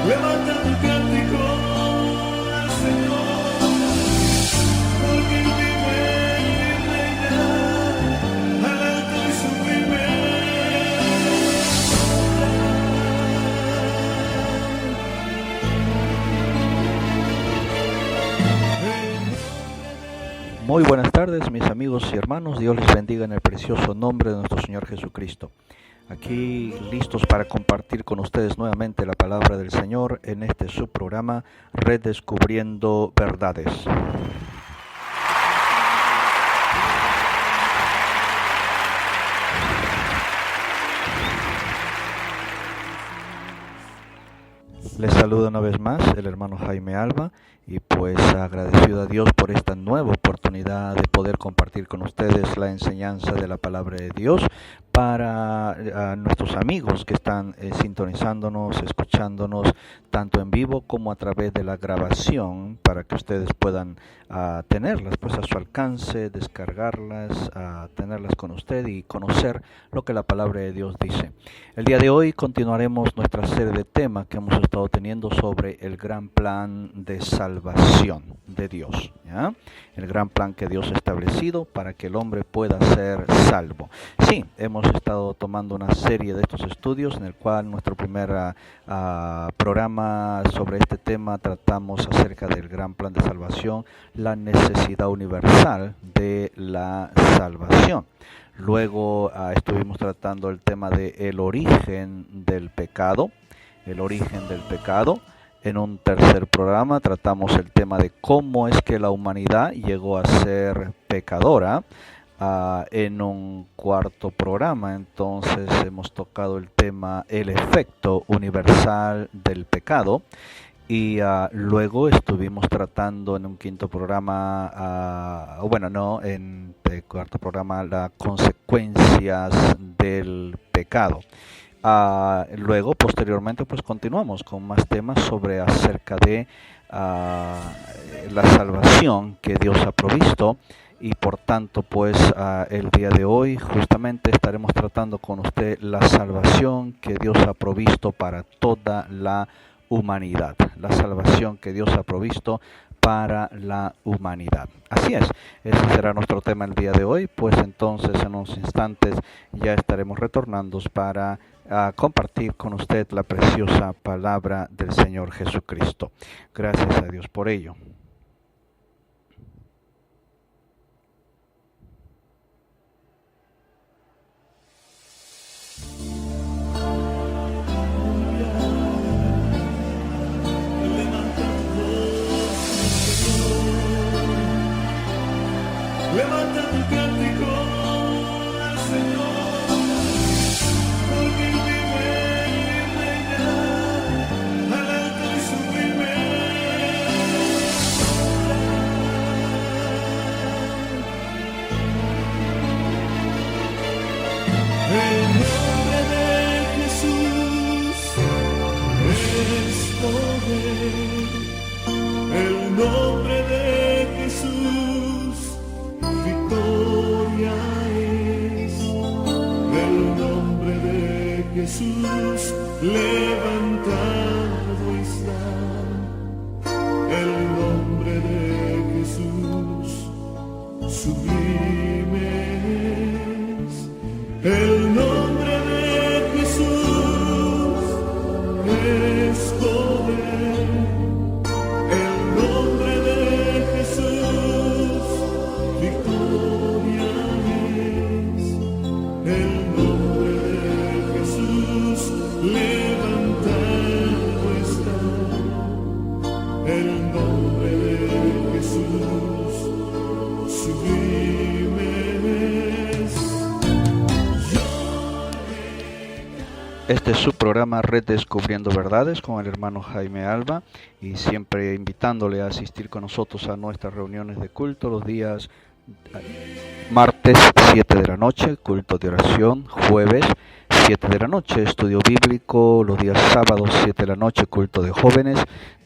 Levanta tu cántico al Señor, porque Él vive y reina al alto y sublime. Muy buenas tardes, mis amigos y hermanos. Dios les bendiga en el precioso nombre de nuestro Señor Jesucristo. Aquí listos para compartir con ustedes nuevamente la palabra del Señor en este subprograma Redescubriendo Verdades. Les saludo una vez más el hermano Jaime Alba y pues agradecido a Dios por esta nueva oportunidad de poder compartir con ustedes la enseñanza de la palabra de Dios para nuestros amigos que están sintonizándonos, escuchándonos tanto en vivo como a través de la grabación para que ustedes puedan tenerlas pues a su alcance, descargarlas, tenerlas con usted y conocer lo que la palabra de Dios dice. El día de hoy continuaremos nuestra serie de temas que hemos estado teniendo sobre el gran plan de salvación de Dios, ¿ya? El gran plan que Dios ha establecido para que el hombre pueda ser salvo. Sí, hemos estado tomando una serie de estos estudios en el cual nuestro primer programa sobre este tema tratamos acerca del gran plan de salvación, la necesidad universal de la salvación. Luego estuvimos tratando el tema de el origen del pecado, En un tercer programa tratamos el tema de cómo es que la humanidad llegó a ser pecadora. En un cuarto programa entonces hemos tocado el tema el efecto universal del pecado. Y luego estuvimos tratando en un quinto programa, en el cuarto programa, las consecuencias del pecado. Luego, posteriormente, pues continuamos con más temas sobre acerca de la salvación que Dios ha provisto. Y por tanto, pues el día de hoy justamente estaremos tratando con usted la salvación que Dios ha provisto para toda la humanidad, la salvación que Dios ha provisto para la humanidad. Así es, ese será nuestro tema el día de hoy, pues entonces en unos instantes ya estaremos retornando para compartir con usted la preciosa palabra del Señor Jesucristo. Gracias a Dios por ello. Levanta tu cántico al Señor, porque Él vive y reina al alto y sublime. El nombre de Jesús es poder. El nombre de Jesús victoria es. El nombre de Jesús levantado está. El nombre de Jesús sublime es. El nombre de Jesús es poder. El nombre de Jesús victoria es. El nombre de Jesús levantado está. El nombre de Jesús sublime es. Este es su programa Redescubriendo Verdades con el hermano Jaime Alba y siempre invitándole a asistir con nosotros a nuestras reuniones de culto los días martes 7 de la noche, culto de oración, jueves 7 de la noche, estudio bíblico, los días sábados 7 de la noche, culto de jóvenes,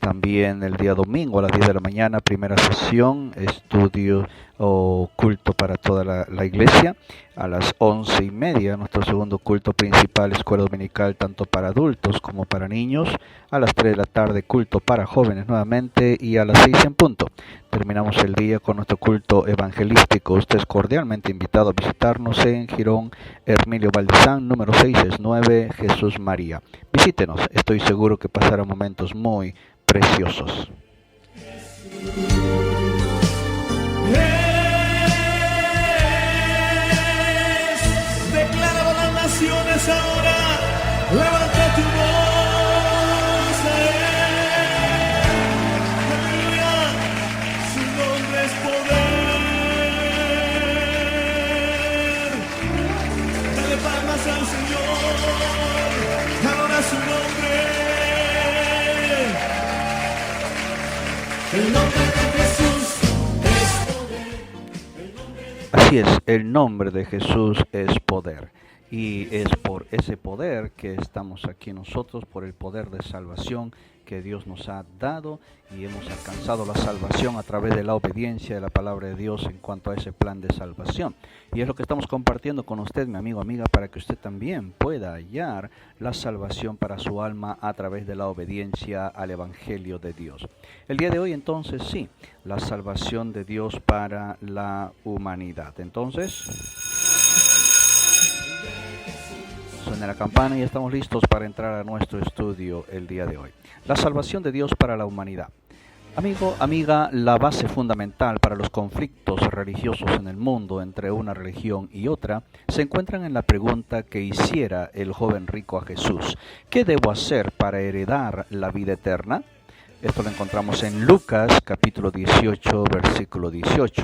también el día domingo a las 10 de la mañana, primera sesión, estudio o culto para toda la iglesia. A las 11:30, nuestro segundo culto principal, escuela dominical, tanto para adultos como para niños. A las 3 de la tarde, culto para jóvenes nuevamente. Y a las 6 en punto, terminamos el día con nuestro culto evangelístico. Usted es cordialmente invitado a visitarnos en Girón Hermilio Valdezán, número 669, Jesús María. Visítenos, estoy seguro que pasará momentos muy preciosos. Declara a las naciones ahora, levanta tu voz a Él. Aleluya, su nombre es poder. Dale palmas al Señor, adora su nombre. El nombre de Jesús es poder. Así es, el nombre de Jesús es poder. Y es por ese poder que estamos aquí nosotros, por el poder de salvación que Dios nos ha dado, y hemos alcanzado la salvación a través de la obediencia de la palabra de Dios en cuanto a ese plan de salvación. Y es lo que estamos compartiendo con usted, mi amigo, amiga, para que usted también pueda hallar la salvación para su alma a través de la obediencia al Evangelio de Dios. El día de hoy, entonces, sí, la salvación de Dios para la humanidad. Entonces, suena la campana y estamos listos para entrar a nuestro estudio el día de hoy. La salvación de Dios para la humanidad. Amigo, amiga, la base fundamental para los conflictos religiosos en el mundo entre una religión y otra se encuentran en la pregunta que hiciera el joven rico a Jesús: ¿qué debo hacer para heredar la vida eterna? Esto lo encontramos en Lucas capítulo 18, versículo 18.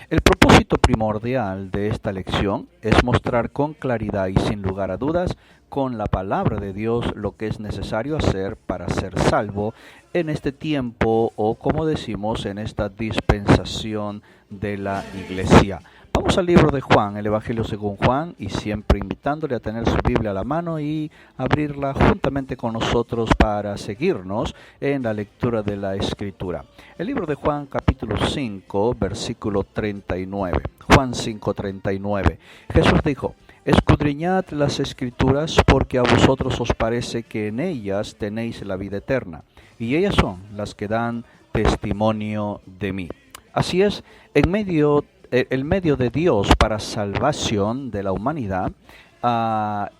El propósito primordial de esta lección es mostrar con claridad y sin lugar a dudas, con la palabra de Dios, lo que es necesario hacer para ser salvo en este tiempo, o como decimos, en esta dispensación de la iglesia. Vamos al libro de Juan, el Evangelio según Juan, y siempre invitándole a tener su Biblia a la mano y abrirla juntamente con nosotros para seguirnos en la lectura de la Escritura. El libro de Juan, capítulo 5, versículo 39. Juan 5:39. Jesús dijo: escudriñad las Escrituras, porque a vosotros os parece que en ellas tenéis la vida eterna, y ellas son las que dan testimonio de mí. Así es, el medio de Dios para salvación de la humanidad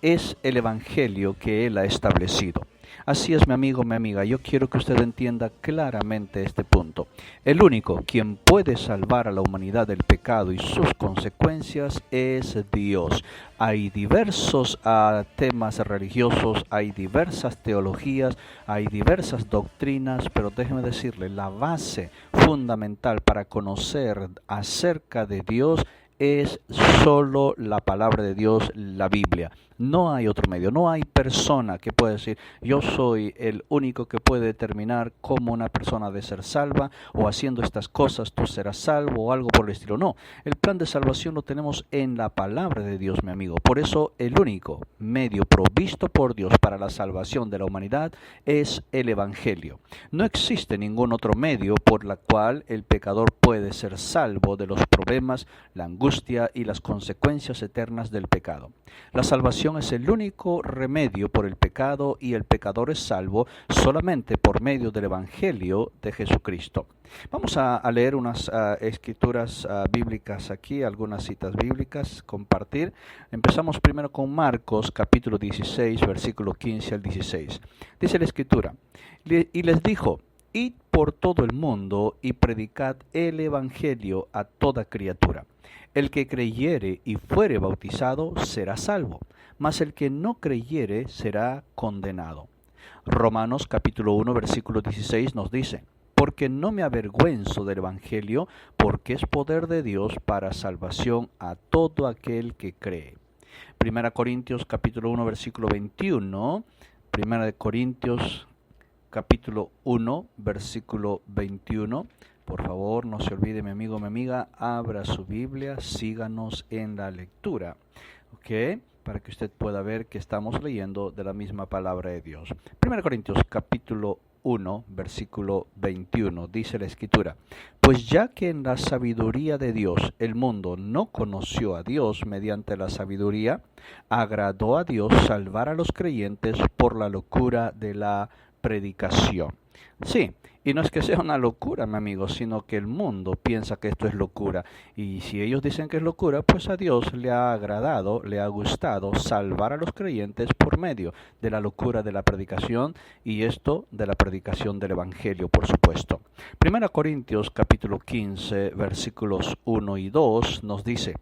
es el Evangelio que Él ha establecido. Así es, mi amigo, mi amiga, yo quiero que usted entienda claramente este punto. El único quien puede salvar a la humanidad del pecado y sus consecuencias es Dios. Hay diversos temas religiosos, hay diversas teologías, hay diversas doctrinas, pero déjeme decirle, la base fundamental para conocer acerca de Dios es solo la palabra de Dios, la Biblia. No hay otro medio, no hay persona que pueda decir: yo soy el único que puede determinar cómo una persona debe ser salva, o haciendo estas cosas tú serás salvo, o algo por el estilo. No, el plan de salvación lo tenemos en la palabra de Dios, mi amigo. Por eso el único medio provisto por Dios para la salvación de la humanidad es el Evangelio. No existe ningún otro medio por la cual el pecador puede ser salvo de los problemas, la angustia y las consecuencias eternas del pecado. La salvación es el único remedio por el pecado, y el pecador es salvo solamente por medio del Evangelio de Jesucristo. Vamos a leer unas escrituras bíblicas aquí, algunas citas bíblicas, compartir. Empezamos primero con Marcos capítulo 16, versículo 15 al 16. Dice la escritura: y les dijo: id por todo el mundo y predicad el Evangelio a toda criatura. El que creyere y fuere bautizado será salvo, mas el que no creyere será condenado. Romanos capítulo 1, versículo 16 nos dice: porque no me avergüenzo del Evangelio, porque es poder de Dios para salvación a todo aquel que cree. Primera Corintios capítulo 1, versículo 21. Primera de Corintios capítulo 1, versículo 21. Por favor, no se olvide, mi amigo, mi amiga, abra su Biblia, síganos en la lectura, ¿ok? Para que usted pueda ver que estamos leyendo de la misma palabra de Dios. 1 Corintios capítulo 1, versículo 21. Dice la Escritura: pues ya que en la sabiduría de Dios el mundo no conoció a Dios mediante la sabiduría, agradó a Dios salvar a los creyentes por la locura de la predicación. Sí, y no es que sea una locura, mi amigo, sino que el mundo piensa que esto es locura. Y si ellos dicen que es locura, pues a Dios le ha agradado, le ha gustado salvar a los creyentes por medio de la locura de la predicación, y esto de la predicación del Evangelio, por supuesto. 1 Corintios capítulo 15, versículos 1 y 2 nos dice: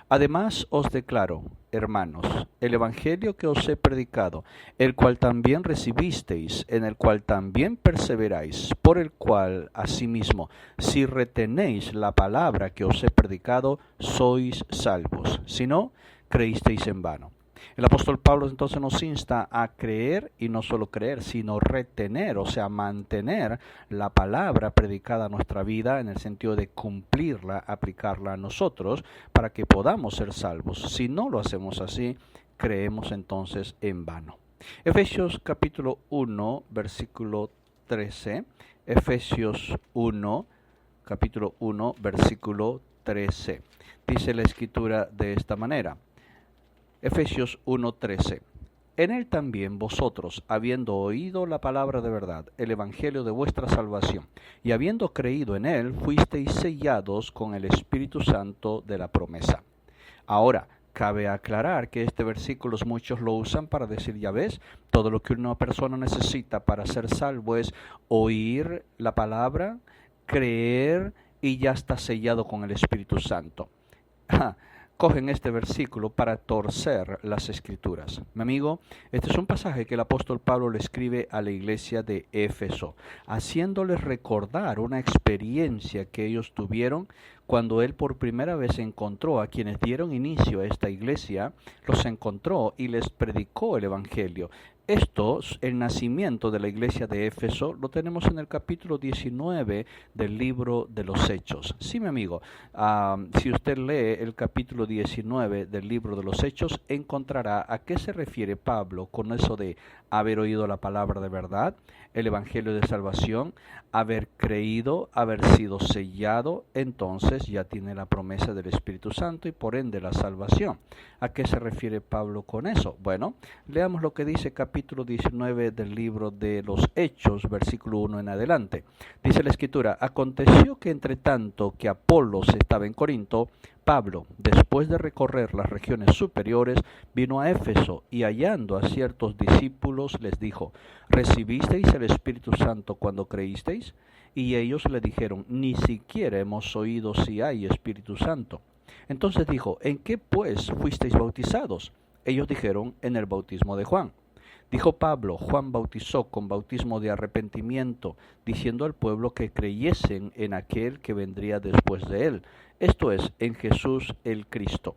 además os declaro, hermanos, el Evangelio que os he predicado, el cual también recibisteis, en el cual también perseveráis, por el cual asimismo, si retenéis la palabra que os he predicado, sois salvos. Si no, creísteis en vano. El apóstol Pablo entonces nos insta a creer, y no solo creer, sino retener, o sea, mantener la palabra predicada a nuestra vida, en el sentido de cumplirla, aplicarla a nosotros, para que podamos ser salvos. Si no lo hacemos así, creemos entonces en vano. Efesios capítulo 1, versículo 13. Efesios 1, capítulo 1, versículo 13. Dice la Escritura de esta manera. Efesios 1:13. En él también vosotros, habiendo oído la palabra de verdad, el evangelio de vuestra salvación, y habiendo creído en él, fuisteis sellados con el Espíritu Santo de la promesa. Ahora, cabe aclarar que este versículo muchos lo usan para decir: ya ves, todo lo que una persona necesita para ser salvo es oír la palabra, creer, y ya está sellado con el Espíritu Santo. Cogen este versículo para torcer las Escrituras. Mi amigo, este es un pasaje que el apóstol Pablo le escribe a la iglesia de Éfeso, haciéndoles recordar una experiencia que ellos tuvieron cuando él por primera vez encontró a quienes dieron inicio a esta iglesia, los encontró y les predicó el Evangelio. Esto, el nacimiento de la iglesia de Éfeso, lo tenemos en el capítulo 19 del libro de los Hechos. Sí, mi amigo, si usted lee el capítulo 19 del libro de los Hechos, encontrará a qué se refiere Pablo con eso de haber oído la palabra de verdad, el evangelio de salvación, haber creído, haber sido sellado, entonces ya tiene la promesa del Espíritu Santo y por ende la salvación. ¿A qué se refiere Pablo con eso? Bueno, leamos lo que dice capítulo 19 del libro de los Hechos, versículo 1 en adelante. Dice la Escritura: aconteció que entre tanto que Apolos estaba en Corinto, Pablo, después de recorrer las regiones superiores, vino a Éfeso y hallando a ciertos discípulos les dijo: ¿recibisteis el Espíritu Santo cuando creísteis? Y ellos le dijeron: ni siquiera hemos oído si hay Espíritu Santo. Entonces dijo: ¿en qué pues fuisteis bautizados? Ellos dijeron: en el bautismo de Juan. Dijo Pablo: Juan bautizó con bautismo de arrepentimiento, diciendo al pueblo que creyesen en aquel que vendría después de él, esto es, en Jesús el Cristo.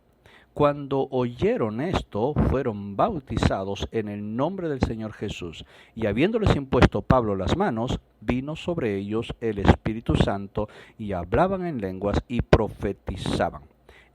Cuando oyeron esto, fueron bautizados en el nombre del Señor Jesús, y habiéndoles impuesto Pablo las manos, vino sobre ellos el Espíritu Santo, y hablaban en lenguas y profetizaban.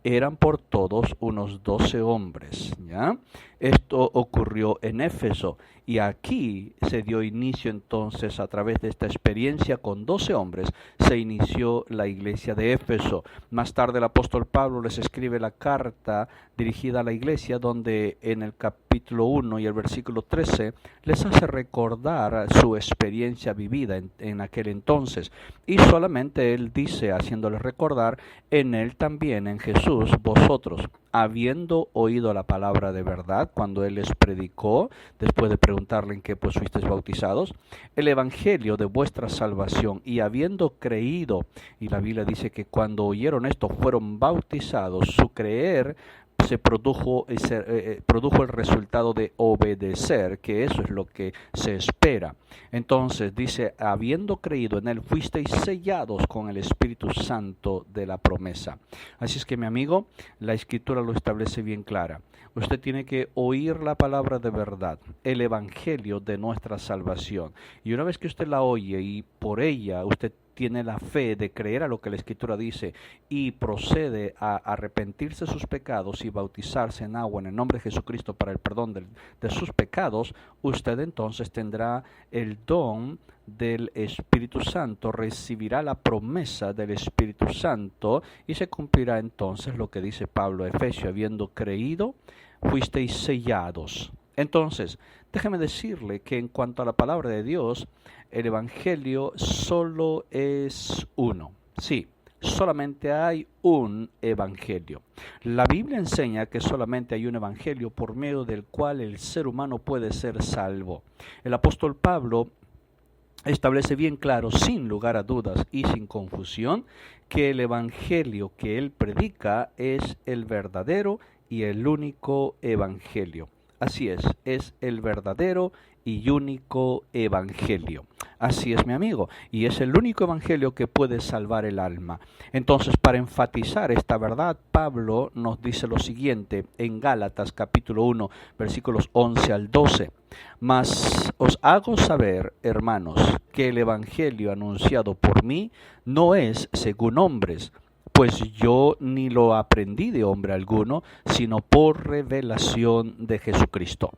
Eran por todos unos 12 hombres, ¿ya? Esto ocurrió en Éfeso, y aquí se dio inicio entonces, a través de esta experiencia con 12 hombres, se inició la iglesia de Éfeso. Más tarde el apóstol Pablo les escribe la carta dirigida a la iglesia, donde en el capítulo 1 y el versículo 13 les hace recordar su experiencia vivida en aquel entonces. Y solamente él dice, haciéndoles recordar: en él también, en Jesús, vosotros, habiendo oído la palabra de verdad, cuando él les predicó, después de preguntarle en qué pues fuisteis bautizados, el evangelio de vuestra salvación, y habiendo creído, y la Biblia dice que cuando oyeron esto fueron bautizados, su creer se produjo el resultado de obedecer, que eso es lo que se espera. Entonces dice: habiendo creído en él, fuisteis sellados con el Espíritu Santo de la promesa. Así es que, mi amigo, la Escritura lo establece bien clara. Usted tiene que oír la palabra de verdad, el evangelio de nuestra salvación. Y una vez que usted la oye y por ella usted tiene la fe de creer a lo que la Escritura dice y procede a arrepentirse de sus pecados y bautizarse en agua en el nombre de Jesucristo para el perdón de sus pecados, usted entonces tendrá el don del Espíritu Santo, recibirá la promesa del Espíritu Santo y se cumplirá entonces lo que dice Pablo a Efesios: habiendo creído, fuisteis sellados. Entonces, déjeme decirle que en cuanto a la palabra de Dios, el Evangelio solo es uno. Sí, solamente hay un evangelio. La Biblia enseña que solamente hay un evangelio por medio del cual el ser humano puede ser salvo. El apóstol Pablo establece bien claro, sin lugar a dudas y sin confusión, que el evangelio que él predica es el verdadero y el único evangelio. Así es el verdadero y único evangelio. Así es, mi amigo, y es el único evangelio que puede salvar el alma. Entonces, para enfatizar esta verdad, Pablo nos dice lo siguiente en Gálatas capítulo 1, versículos 11 al 12. Mas os hago saber, hermanos, que el evangelio anunciado por mí no es según hombres, pues yo ni lo aprendí de hombre alguno, sino por revelación de Jesucristo.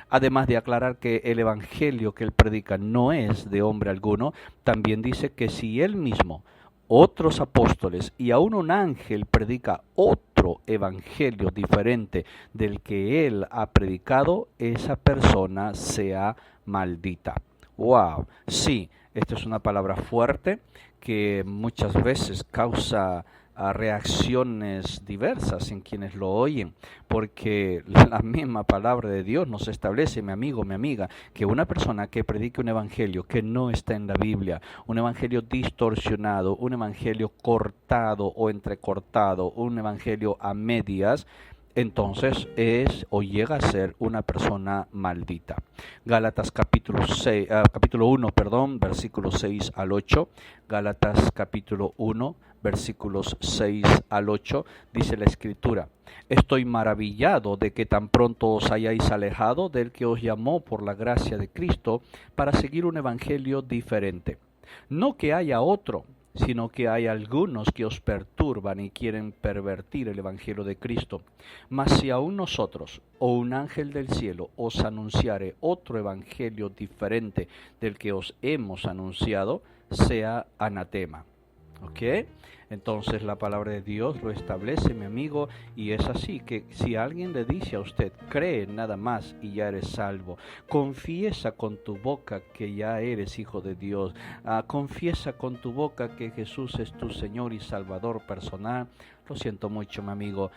Además de aclarar que el evangelio que él predica no es de hombre alguno, también dice que si él mismo, otros apóstoles y aún un ángel predica otro evangelio diferente del que él ha predicado, esa persona sea maldita. ¡Wow! Sí, esta es una palabra fuerte que muchas veces causa reacciones diversas en quienes lo oyen, porque la misma palabra de Dios nos establece, mi amigo, mi amiga, que una persona que predique un evangelio que no está en la Biblia, un evangelio distorsionado, un evangelio cortado o entrecortado, un evangelio a medias, entonces es o llega a ser una persona maldita. Gálatas capítulo 1, versículos 6 al 8. Gálatas capítulo 1, versículos 6 al 8, dice la Escritura: estoy maravillado de que tan pronto os hayáis alejado del que os llamó por la gracia de Cristo para seguir un evangelio diferente. No que haya otro, sino que hay algunos que os perturban y quieren pervertir el evangelio de Cristo. Mas si aún nosotros o un ángel del cielo os anunciare otro evangelio diferente del que os hemos anunciado, sea anatema. ¿Ok? Entonces la palabra de Dios lo establece, mi amigo, y es así que si alguien le dice a usted, cree nada más y ya eres salvo, confiesa con tu boca que ya eres hijo de Dios, confiesa con tu boca que Jesús es tu Señor y Salvador personal, lo siento mucho, mi amigo,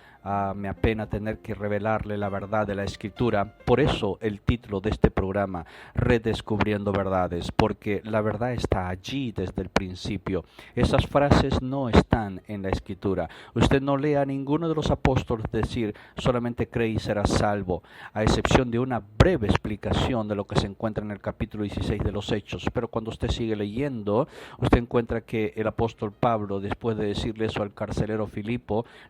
me apena tener que revelarle la verdad de la Escritura. Por eso el título de este programa, Redescubriendo Verdades, porque la verdad está allí desde el principio. Esas frases no están en la Escritura. Usted no lea a ninguno de los apóstoles decir, solamente cree y será salvo, a excepción de una breve explicación de lo que se encuentra en el capítulo 16 de los Hechos. Pero cuando usted sigue leyendo, usted encuentra que el apóstol Pablo, después de decirle eso al carcelero Filipo,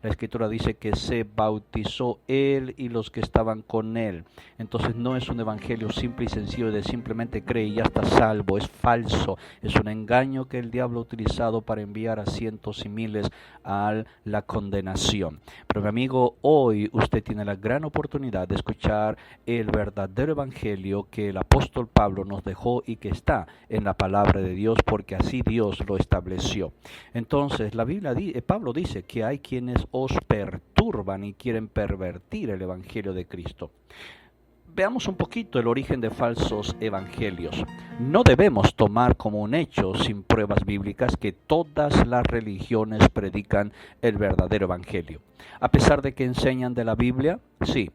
la Escritura dice que se bautizó él y los que estaban con él. Entonces no es un evangelio simple y sencillo de simplemente cree y ya está salvo. Es falso, es un engaño que el diablo ha utilizado para enviar a cientos y miles a la condenación. Pero mi amigo, hoy usted tiene la gran oportunidad de escuchar el verdadero evangelio que el apóstol Pablo nos dejó y que está en la palabra de Dios, porque así Dios lo estableció. Entonces la Biblia, Pablo dice que hay quienes os perturban y quieren pervertir el evangelio de Cristo. Veamos un poquito el origen de falsos evangelios. No debemos tomar como un hecho sin pruebas bíblicas que todas las religiones predican el verdadero evangelio. A pesar de que enseñan de la Biblia, sí.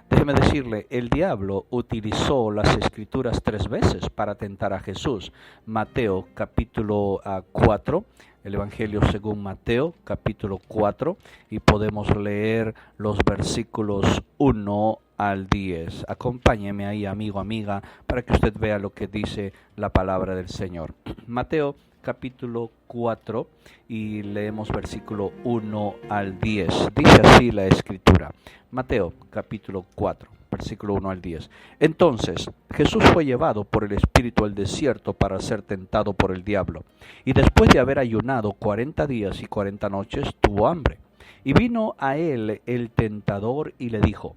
Déjeme decirle, el diablo utilizó las Escrituras 3 veces para tentar a Jesús. Mateo capítulo 4, el Evangelio según Mateo capítulo 4, y podemos leer los versículos 1 al 10. Acompáñeme ahí, amigo, amiga, para que usted vea lo que dice la palabra del Señor. Mateo capítulo 4 y leemos versículo 1 al 10. Dice así la Escritura. Mateo capítulo 4, versículo 1 al 10. Entonces Jesús fue llevado por el Espíritu al desierto para ser tentado por el diablo. Y después de haber ayunado 40 días y 40 noches, tuvo hambre. Y vino a él el tentador y le dijo: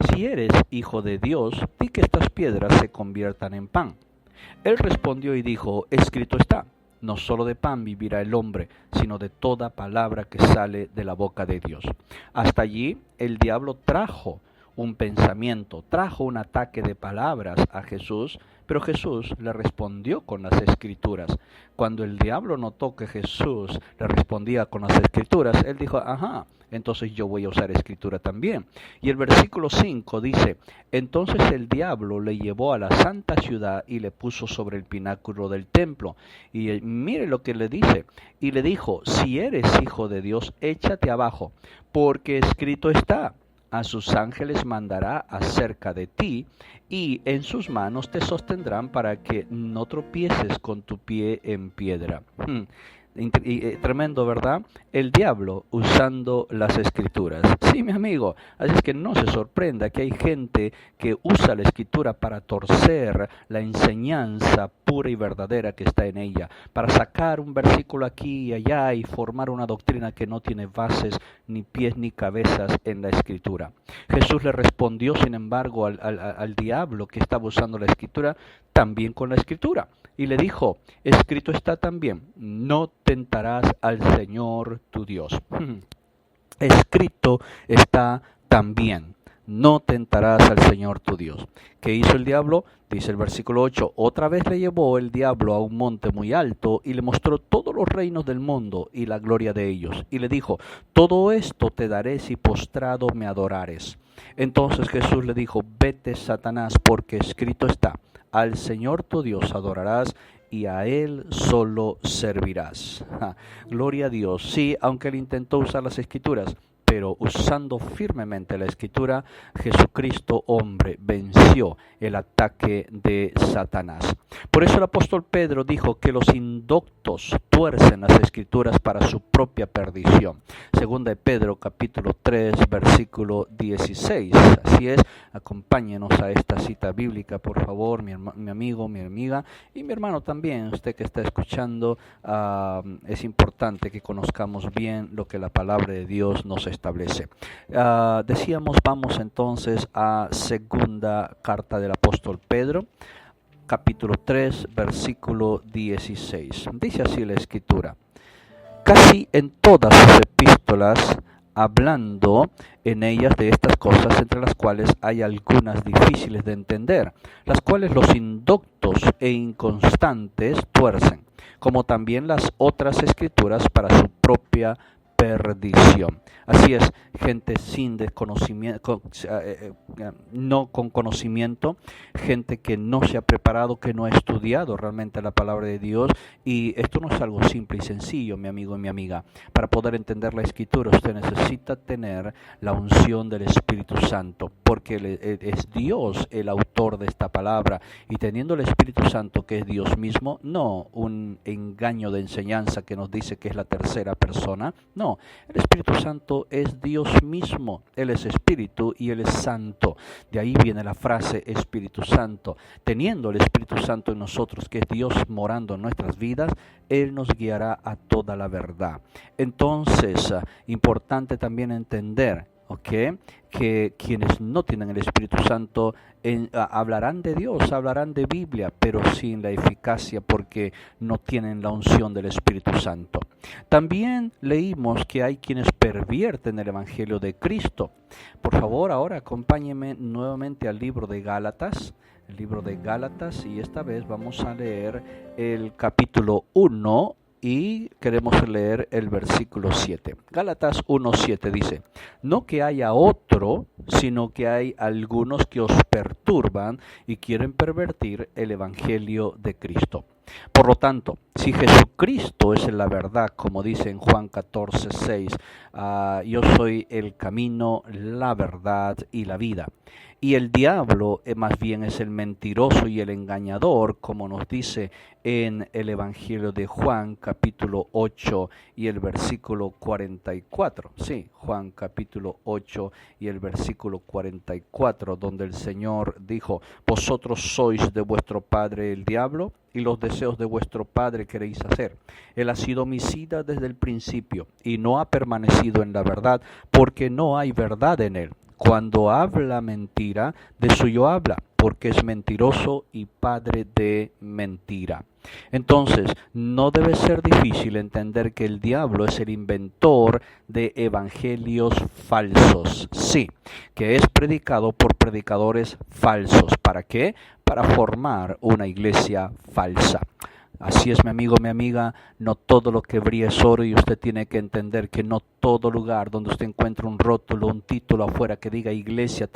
si eres hijo de Dios, di que estas piedras se conviertan en pan. Él respondió y dijo, escrito está, no solo de pan vivirá el hombre, sino de toda palabra que sale de la boca de Dios. Hasta allí el diablo trajo un pensamiento, trajo un ataque de palabras a Jesús, pero Jesús le respondió con las Escrituras. Cuando el diablo notó que Jesús le respondía con las Escrituras, él dijo, ajá, entonces yo voy a usar Escritura también. Y el versículo 5 dice, entonces el diablo le llevó a la santa ciudad y le puso sobre el pináculo del templo. Y mire lo que le dice, y le dijo, si eres hijo de Dios, échate abajo, porque escrito está, a sus ángeles mandará acerca de ti, y en sus manos te sostendrán para que no tropieces con tu pie en piedra. Tremendo, ¿verdad? El diablo usando las Escrituras. Sí, mi amigo. Así es que no se sorprenda que hay gente que usa la Escritura para torcer la enseñanza pura y verdadera que está en ella, para sacar un versículo aquí y allá y formar una doctrina que no tiene bases, ni pies, ni cabezas en la Escritura. Jesús le respondió, sin embargo, al diablo que estaba usando la Escritura, también con la Escritura. Y le dijo, escrito está también, no tentarás al Señor tu Dios. Escrito está también, no tentarás al Señor tu Dios. ¿Qué hizo el diablo? Dice el versículo 8, otra vez le llevó el diablo a un monte muy alto y le mostró todos los reinos del mundo y la gloria de ellos. Y le dijo, todo esto te daré si postrado me adorares. Entonces Jesús le dijo, vete, Satanás, porque escrito está, al Señor tu Dios adorarás y a Él solo servirás. Gloria a Dios. Sí, aunque él intentó usar las Escrituras, pero usando firmemente la Escritura, Jesucristo, hombre, venció el ataque de Satanás. Por eso el apóstol Pedro dijo que los indoctos tuercen las Escrituras para su propia perdición. Segunda de Pedro, capítulo 3, versículo 16. Así es, acompáñenos a esta cita bíblica, por favor, mi amigo, mi amiga, y mi hermano también, usted que está escuchando. Es importante que conozcamos bien lo que la palabra de Dios nos establece. Decíamos, vamos entonces a segunda carta del apóstol Pedro, capítulo 3, versículo 16. Dice así la Escritura, casi en todas sus epístolas, hablando en ellas de estas cosas, entre las cuales hay algunas difíciles de entender, las cuales los indoctos e inconstantes tuercen, como también las otras Escrituras para su propia perdición. Así es, gente sin desconocimiento, no con conocimiento, gente que no se ha preparado, que no ha estudiado realmente la palabra de Dios. Y esto no es algo simple y sencillo, mi amigo y mi amiga. Para poder entender la Escritura, usted necesita tener la unción del Espíritu Santo, porque es Dios el autor de esta palabra. Y teniendo el Espíritu Santo, que es Dios mismo, no un engaño de enseñanza que nos dice que es la tercera persona, no, el Espíritu Santo es Dios mismo. Él es Espíritu y Él es Santo. De ahí viene la frase Espíritu Santo. Teniendo el Espíritu Santo en nosotros, que es Dios morando en nuestras vidas, Él nos guiará a toda la verdad. Entonces, importante también entender, que quienes no tienen el Espíritu Santo hablarán de Dios, hablarán de Biblia, pero sin la eficacia, porque no tienen la unción del Espíritu Santo. También leímos que hay quienes pervierten el Evangelio de Cristo. Por favor, ahora acompáñenme nuevamente al libro de Gálatas, y esta vez vamos a leer el capítulo 1, y queremos leer el versículo 7. Gálatas 1:7 dice, no que haya otro, sino que hay algunos que os perturban y quieren pervertir el evangelio de Cristo. Por lo tanto, si Jesucristo es la verdad, como dice en Juan 14:6, yo soy el camino, la verdad y la vida. Y el diablo más bien es el mentiroso y el engañador, como nos dice en el Evangelio de Juan, capítulo 8 y el versículo 44. Sí, Juan capítulo 8 y el versículo 44, donde el Señor dijo, vosotros sois de vuestro padre el diablo, y los deseos de vuestro padre queréis hacer. Él ha sido homicida desde el principio, y no ha permanecido en la verdad, porque no hay verdad en él. Cuando habla mentira, de suyo habla, porque es mentiroso y padre de mentira. Entonces, no debe ser difícil entender que el diablo es el inventor de evangelios falsos. Sí, que es predicado por predicadores falsos. ¿Para qué? Para formar una iglesia falsa. Así es, mi amigo, mi amiga, no todo lo que brilla es oro, y usted tiene que entender que no todo lugar donde usted encuentra un rótulo, un título afuera que diga iglesia,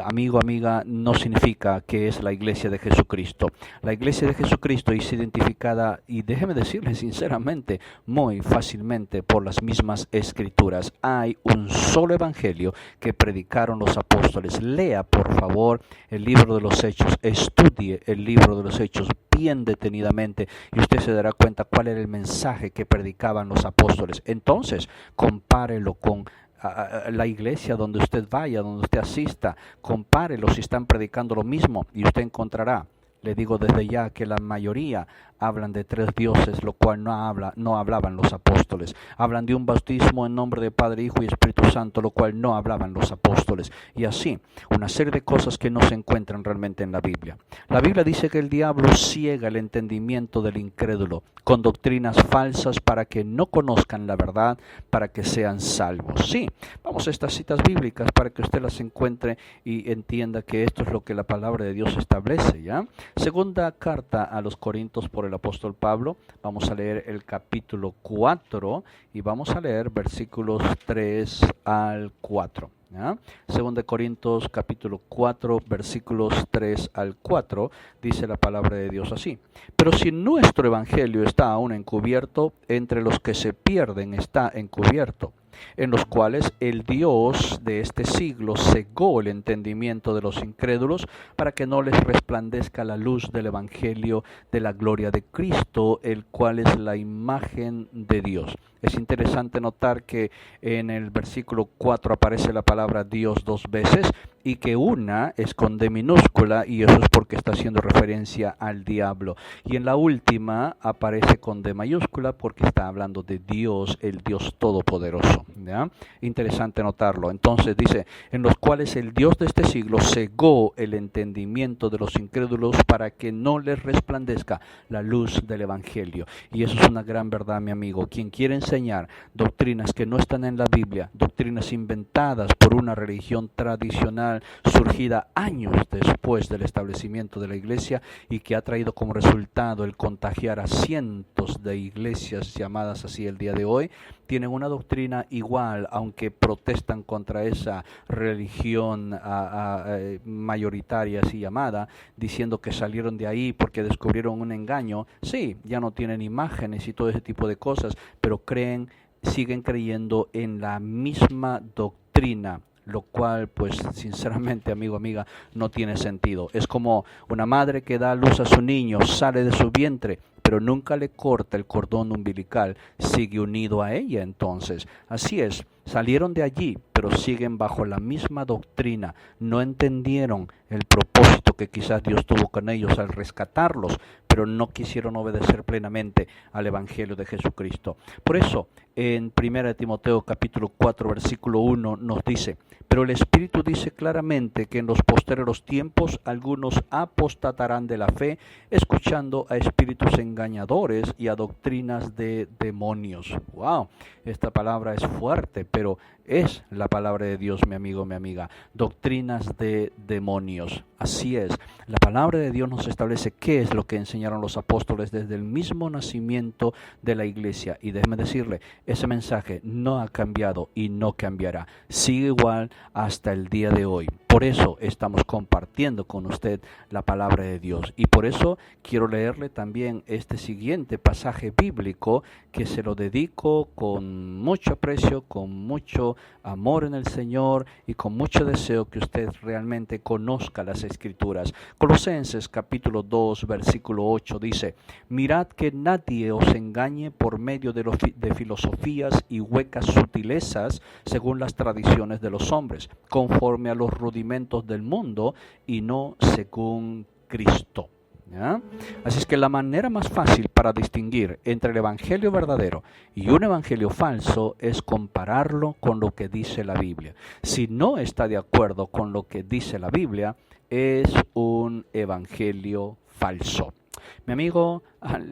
amigo, amiga, no significa que es la iglesia de Jesucristo. La iglesia de Jesucristo es identificada, y déjeme decirle sinceramente, muy fácilmente por las mismas escrituras. Hay un solo evangelio que predicaron los apóstoles. Lea, por favor, el libro de los Hechos, estudie el libro de los Hechos bien detenidamente, y usted se dará cuenta cuál era el mensaje que predicaban los apóstoles. Entonces, compárelo con la iglesia donde usted vaya, donde usted asista. Compárelo si están predicando lo mismo, y usted encontrará, le digo desde ya, que la mayoría hablan de tres dioses, lo cual no hablaban los apóstoles. Hablan de un bautismo en nombre de Padre, Hijo y Espíritu Santo, lo cual no hablaban los apóstoles. Y así, una serie de cosas que no se encuentran realmente en la Biblia. La Biblia dice que el diablo ciega el entendimiento del incrédulo con doctrinas falsas para que no conozcan la verdad, para que sean salvos. Sí, vamos a estas citas bíblicas para que usted las encuentre y entienda que esto es lo que la palabra de Dios establece, ¿ya? Segunda carta a los Corintios por el apóstol Pablo. Vamos a leer el capítulo 4 y vamos a leer versículos 3 al 4. ¿Ya? Segunda Corintios capítulo 4 versículos 3 al 4 dice la palabra de Dios así: pero si nuestro evangelio está aún encubierto, entre los que se pierden está encubierto, en los cuales el Dios de este siglo cegó el entendimiento de los incrédulos, para que no les resplandezca la luz del evangelio de la gloria de Cristo, el cual es la imagen de Dios. Es interesante notar que en el versículo 4 aparece la palabra Dios dos veces, y que una es con D minúscula, y eso es porque está haciendo referencia al diablo. Y en la última aparece con D mayúscula porque está hablando de Dios, el Dios Todopoderoso. ¿Ya? Interesante notarlo. Entonces dice, en los cuales el Dios de este siglo cegó el entendimiento de los incrédulos para que no les resplandezca la luz del evangelio. Y eso es una gran verdad, mi amigo. Quien quiere enseñar doctrinas que no están en la Biblia, doctrinas inventadas por una religión tradicional surgida años después del establecimiento de la iglesia, y que ha traído como resultado el contagiar a cientos de iglesias llamadas así el día de hoy, tienen una doctrina igual, aunque protestan contra esa religión mayoritaria así llamada, diciendo que salieron de ahí porque descubrieron un engaño. Sí, ya no tienen imágenes y todo ese tipo de cosas, pero siguen creyendo en la misma doctrina, lo cual, pues, sinceramente, amigo, amiga, no tiene sentido. Es como una madre que da a luz a su niño, sale de su vientre, pero nunca le corta el cordón umbilical, sigue unido a ella. Entonces, así es, salieron de allí, pero siguen bajo la misma doctrina. No entendieron el propósito que quizás Dios tuvo con ellos al rescatarlos, pero no quisieron obedecer plenamente al evangelio de Jesucristo. Por eso, en 1 Timoteo capítulo 4 versículo 1 nos dice: pero el Espíritu dice claramente que en los postreros tiempos algunos apostatarán de la fe, escuchando a espíritus engañadores y a doctrinas de demonios. ¡Wow! Esta palabra es fuerte, pero es la palabra de Dios, mi amigo, mi amiga. Doctrinas de demonios. Así es. La palabra de Dios nos establece qué es lo que enseñaron los apóstoles desde el mismo nacimiento de la iglesia. Y déjeme decirle, ese mensaje no ha cambiado y no cambiará. Sigue igual hasta el día de hoy. Por eso estamos compartiendo con usted la palabra de Dios. Y por eso quiero leerle también este siguiente pasaje bíblico, que se lo dedico con mucho aprecio, con mucho amor en el Señor y con mucho deseo que usted realmente conozca las Escrituras. Colosenses capítulo 2 versículo 8 dice: mirad que nadie os engañe por medio de filosofías y huecas sutilezas según las tradiciones de los hombres, conforme a los rudimentos del mundo y no según Cristo. ¿ya? Así es que la manera más fácil para distinguir entre el evangelio verdadero y un evangelio falso es compararlo con lo que dice la Biblia. Si no está de acuerdo con lo que dice la Biblia, es un evangelio falso. Mi amigo,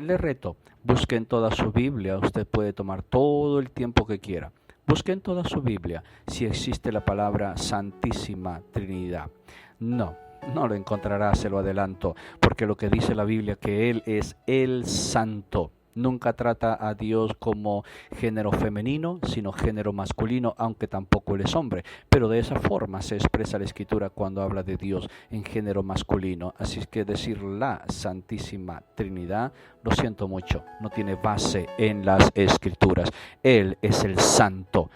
le reto, busque en toda su Biblia, usted puede tomar todo el tiempo que quiera. Busque en toda su Biblia si existe la palabra Santísima Trinidad. No lo encontrará, se lo adelanto, porque lo que dice la Biblia que Él es el Santo. Nunca trata a Dios como género femenino, sino género masculino, aunque tampoco Él es hombre. Pero de esa forma se expresa la Escritura cuando habla de Dios en género masculino. Así es que decir la Santísima Trinidad, lo siento mucho, no tiene base en las Escrituras. Él es el Santo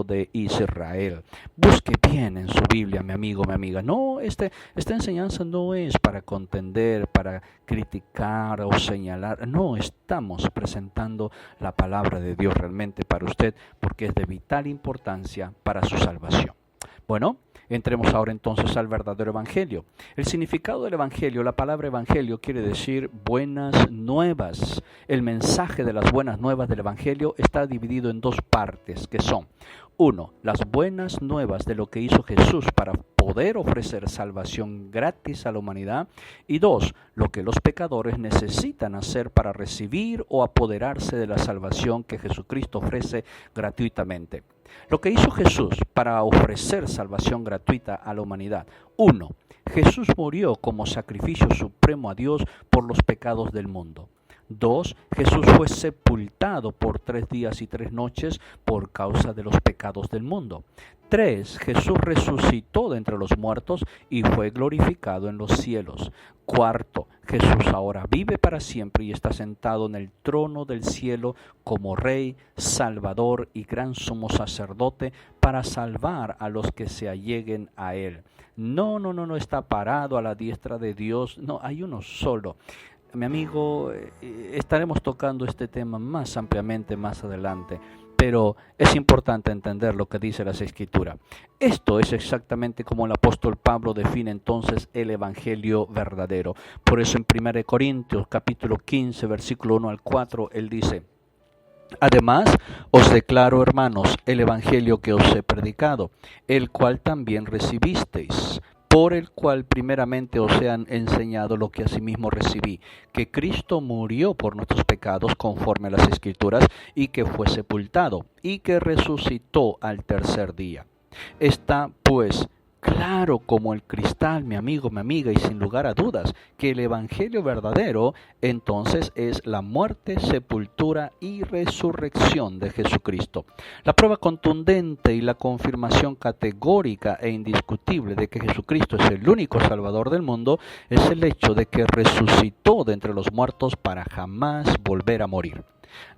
de Israel. Busque bien en su Biblia, mi amigo, mi amiga. No, esta enseñanza no es para contender, para criticar o señalar. No, estamos presentando la palabra de Dios realmente para usted porque es de vital importancia para su salvación. Bueno, entremos ahora entonces al verdadero evangelio. El significado del evangelio, la palabra evangelio quiere decir buenas nuevas. El mensaje de las buenas nuevas del evangelio está dividido en dos partes, que son: 1. Las buenas nuevas de lo que hizo Jesús para poder ofrecer salvación gratis a la humanidad. Y 2. Lo que los pecadores necesitan hacer para recibir o apoderarse de la salvación que Jesucristo ofrece gratuitamente. Lo que hizo Jesús para ofrecer salvación gratuita a la humanidad. 1. Jesús murió como sacrificio supremo a Dios por los pecados del mundo. 2. Jesús fue sepultado por 3 días y 3 noches por causa de los pecados del mundo. 3. Jesús resucitó de entre los muertos y fue glorificado en los cielos. 4. Jesús ahora vive para siempre y está sentado en el trono del cielo como Rey, Salvador y gran sumo sacerdote para salvar a los que se alleguen a Él. No está parado a la diestra de Dios. No, hay uno solo. Mi amigo, estaremos tocando este tema más ampliamente más adelante, pero es importante entender lo que dice la Escritura. Esto es exactamente como el apóstol Pablo define entonces el evangelio verdadero. Por eso en 1 Corintios capítulo 15, versículo 1 al 4, él dice: Además, os declaro, hermanos, el evangelio que os he predicado, el cual también recibisteis, por el cual primeramente os he enseñado lo que asimismo recibí, que Cristo murió por nuestros pecados conforme a las Escrituras, y que fue sepultado, y que resucitó al tercer día. Está, pues, claro como el cristal, mi amigo, mi amiga, y sin lugar a dudas, que el evangelio verdadero entonces es la muerte, sepultura y resurrección de Jesucristo. La prueba contundente y la confirmación categórica e indiscutible de que Jesucristo es el único Salvador del mundo es el hecho de que resucitó de entre los muertos para jamás volver a morir.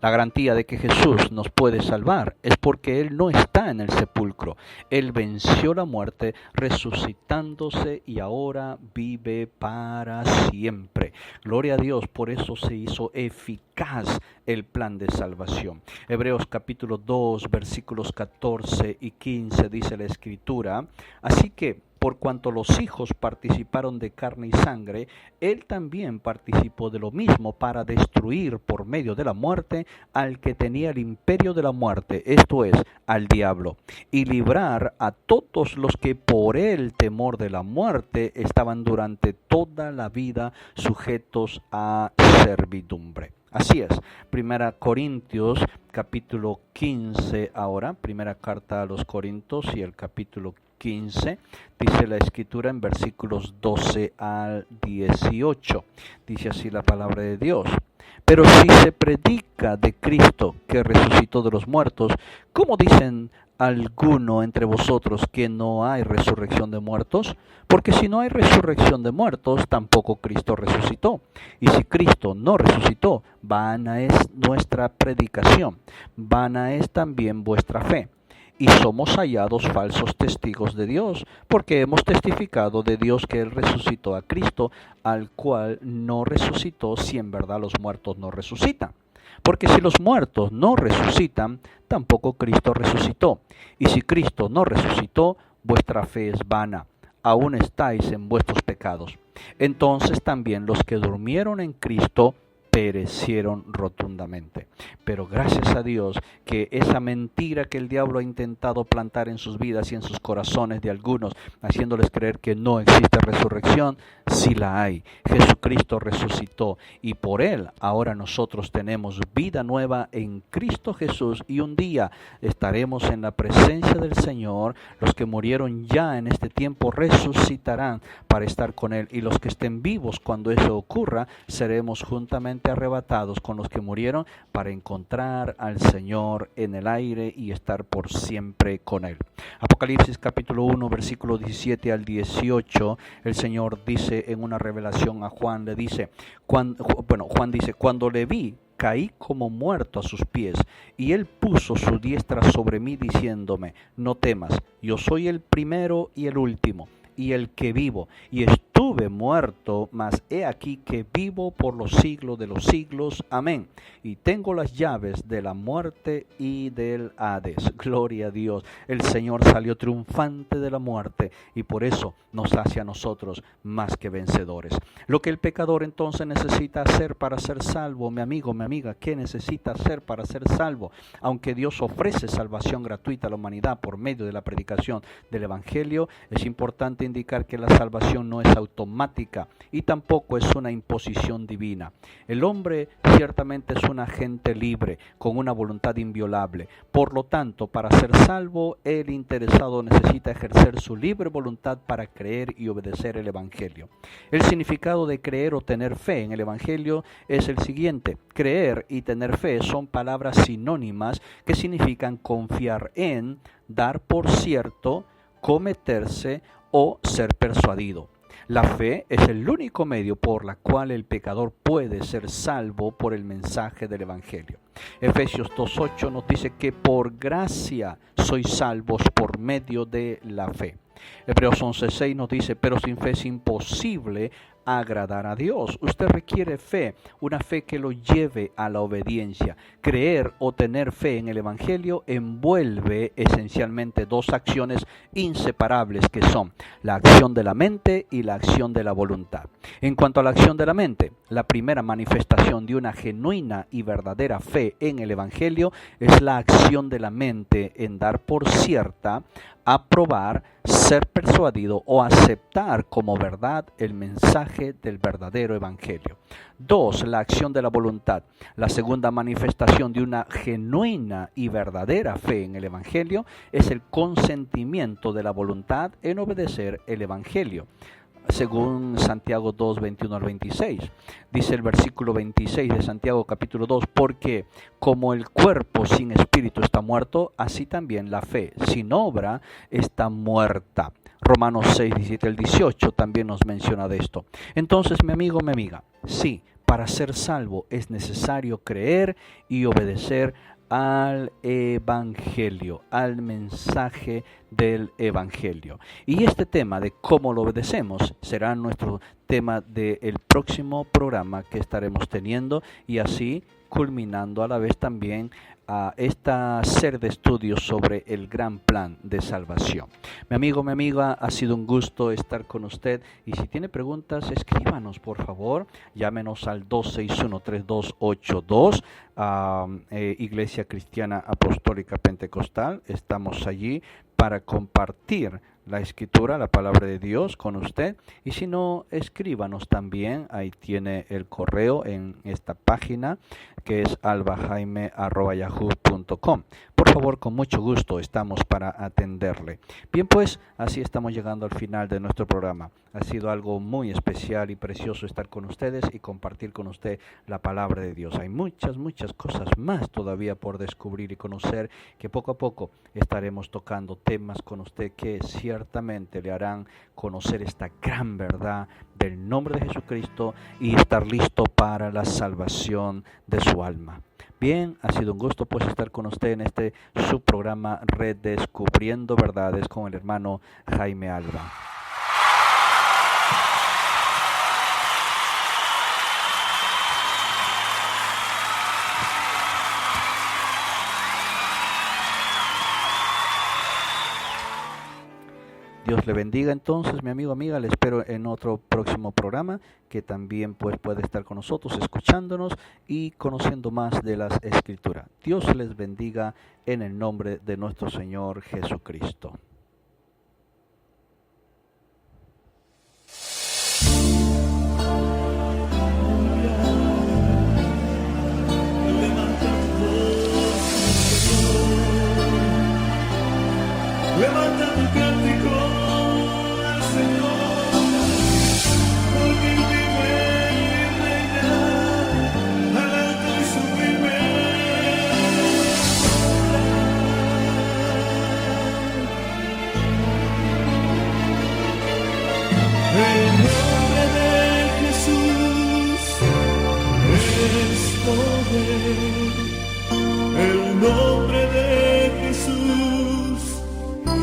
La garantía de que Jesús nos puede salvar es porque Él no está en el sepulcro. Él venció la muerte resucitándose y ahora vive para siempre. Gloria a Dios, por eso se hizo eficaz el plan de salvación. Hebreos capítulo 2, versículos 14 y 15 dice la Escritura: Así que, por cuanto los hijos participaron de carne y sangre, Él también participó de lo mismo para destruir por medio de la muerte al que tenía el imperio de la muerte, esto es, al diablo, y librar a todos los que por el temor de la muerte estaban durante toda la vida sujetos a servidumbre. Así es, 1 Corintios capítulo 15 ahora, primera carta a los Corintios y el capítulo 15, dice la Escritura en versículos 12 al 18, dice así la palabra de Dios: Pero si se predica de Cristo que resucitó de los muertos, ¿cómo dicen alguno entre vosotros que no hay resurrección de muertos? Porque si no hay resurrección de muertos, tampoco Cristo resucitó. Y si Cristo no resucitó, vana es nuestra predicación, vana es también vuestra fe. Y somos hallados falsos testigos de Dios, porque hemos testificado de Dios que Él resucitó a Cristo, al cual no resucitó si en verdad los muertos no resucitan. Porque si los muertos no resucitan, tampoco Cristo resucitó. Y si Cristo no resucitó, vuestra fe es vana, aún estáis en vuestros pecados. entonces también los que durmieron en Cristo perecieron rotundamente. Pero gracias a Dios que esa mentira que el diablo ha intentado plantar en sus vidas y en sus corazones de algunos, haciéndoles creer que no existe resurrección, sí la hay. Jesucristo resucitó y por Él ahora nosotros tenemos vida nueva en Cristo Jesús y un día estaremos en la presencia del Señor. Los que murieron ya en este tiempo resucitarán para estar con Él y los que estén vivos cuando eso ocurra seremos juntamente arrebatados con los que murieron para encontrar al Señor en el aire y estar por siempre con Él. Apocalipsis capítulo 1 versículo 17 al 18, el Señor dice en una revelación a Juan, Juan dice, cuando le vi, caí como muerto a sus pies, y él puso su diestra sobre mí diciéndome, no temas, yo soy el primero y el último, y el que vivo, y estuve muerto, mas he aquí que vivo por los siglos de los siglos. Amén. Y tengo las llaves de la muerte y del Hades. Gloria a Dios. El Señor salió triunfante de la muerte y por eso nos hace a nosotros más que vencedores. Lo que el pecador entonces necesita hacer para ser salvo, mi amigo, mi amiga, ¿qué necesita hacer para ser salvo? Aunque Dios ofrece salvación gratuita a la humanidad por medio de la predicación del Evangelio, es importante indicar que la salvación no es automática y tampoco es una imposición divina. El hombre ciertamente es un agente libre con una voluntad inviolable. Por lo tanto, para ser salvo, el interesado necesita ejercer su libre voluntad para creer y obedecer el Evangelio. El significado de creer o tener fe en el Evangelio es el siguiente. Creer y tener fe son palabras sinónimas que significan confiar en, dar por cierto, cometerse o ser persuadido. La fe es el único medio por la cual el pecador puede ser salvo por el mensaje del Evangelio. Efesios 2:8 nos dice que por gracia sois salvos por medio de la fe. Hebreos 11:6 nos dice, pero sin fe es imposible agradar a Dios. Usted requiere fe, una fe que lo lleve a la obediencia. Creer o tener fe en el Evangelio envuelve esencialmente dos acciones inseparables que son la acción de la mente y la acción de la voluntad. En cuanto a la acción de la mente, la primera manifestación de una genuina y verdadera fe en el Evangelio es la acción de la mente en dar por cierta, aprobar, ser persuadido o aceptar como verdad el mensaje del verdadero Evangelio. 2. La acción de la voluntad. La segunda manifestación de una genuina y verdadera fe en el Evangelio es el consentimiento de la voluntad en obedecer el Evangelio. Según Santiago 2, 21 al 26, dice el versículo 26 de Santiago capítulo 2, porque como el cuerpo sin espíritu está muerto, así también la fe sin obra está muerta. Romanos 6, 17 al 18 también nos menciona de esto. Entonces, mi amigo, mi amiga, sí, para ser salvo es necesario creer y obedecer al Evangelio, al mensaje del Evangelio. Y este tema de cómo lo obedecemos será nuestro tema del próximo programa que estaremos teniendo y así culminando a la vez también a esta serie de estudios sobre el gran plan de salvación. Mi amigo, mi amiga, ha sido un gusto estar con usted y si tiene preguntas, escríbanos por favor, llámenos al 261-3282, Iglesia Cristiana Apostólica Pentecostal. Estamos allí para compartir la Escritura, la palabra de Dios con usted. Y si no, escríbanos también. Ahí tiene el correo en esta página que es albajaime@yahoo.com. Por favor, con mucho gusto estamos para atenderle. Bien, pues así estamos llegando al final de nuestro programa. Ha sido algo muy especial y precioso estar con ustedes y compartir con usted la palabra de Dios. Hay muchas cosas más todavía por descubrir y conocer que poco a poco estaremos tocando temas con usted que ciertamente le harán conocer esta gran verdad del nombre de Jesucristo y estar listo para la salvación de su alma. Bien, ha sido un gusto pues estar con usted en este subprograma Redescubriendo Verdades con el hermano Jaime Alba. Dios le bendiga entonces, mi amigo, amiga. Le espero en otro próximo programa que también pues puede estar con nosotros, escuchándonos y conociendo más de las Escrituras. Dios les bendiga en el nombre de nuestro Señor Jesucristo. Levanta tu cántico al Señor, porque Él vive y reina al alto y sublime. El nombre de Jesús es poder, el nombre de Jesús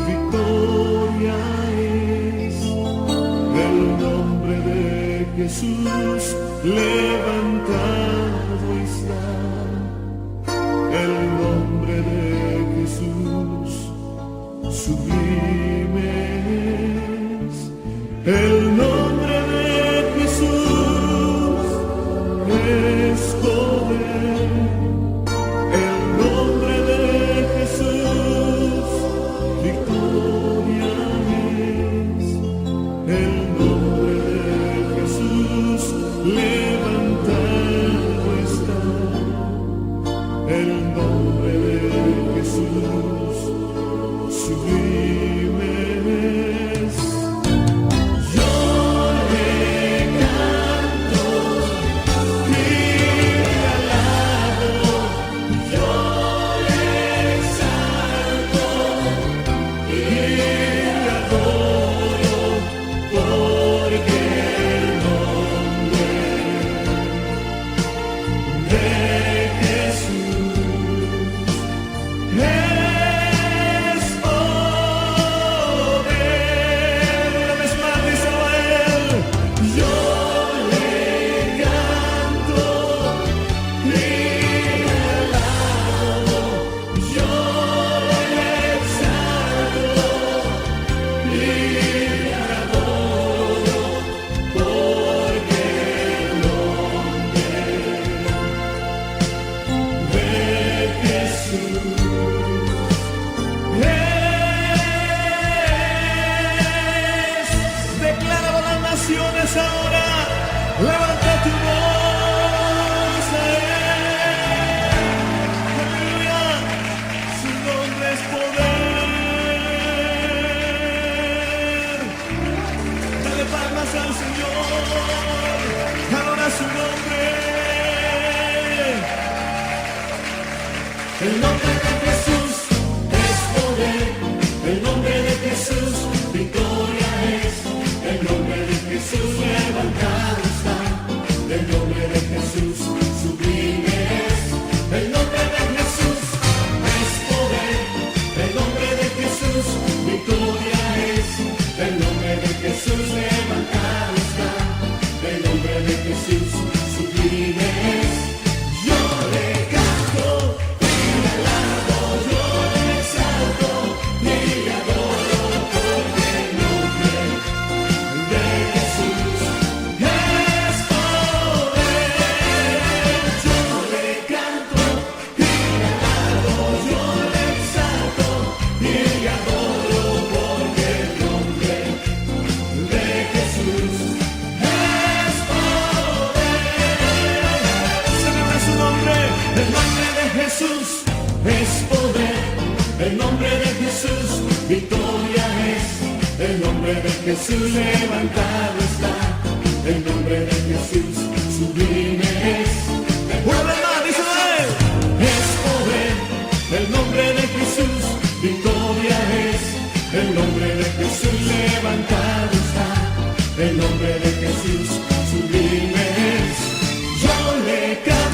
victoria es, el nombre de Jesús levantado está, el nombre de Jesús sublime es, el nombre de Jesús es poder, el nombre de Jesús victoria es, el nombre de Jesús levantado está, el nombre de Jesús sublime es. Yo le canto y le alabo, yo le exalto y le adoro, porque el nombre de Jesús es poder. Una vez más dice él, yo le canto y le alabo, yo le exalto y le adoro, porque el nombre de Jesús es. Declara a las naciones ahora, levanta tu voz a él. Aleluya, su nombre es poder. Dale palmas al Señor, adora su nombre. El nombre de Jesús es poder, el nombre de Jesús victoria es, el nombre de Jesús levantado está, el nombre de Jesús sublime es, el nombre de Jesús es poder, el nombre de Jesús victoria es, el nombre de Jesús levantado está, el nombre de Jesús sublime es. Yo le canto y le alabo, yo le exalto y le adoro, porque el nombre de Jesús es poder. Yo le canto y le alabo, yo le exalto y le adoro, porque el nombre de Jesús es poder. Celebra su nombre, el nombre de Jesús es poder, el nombre de Jesús victoria es, el nombre de Jesús levantado está, el nombre de Jesús sublime es. Una vez más, dice él, es poder, el nombre de Jesús victoria es, el nombre de Jesús levantado está, el nombre de Jesús sublime es. Yo le canto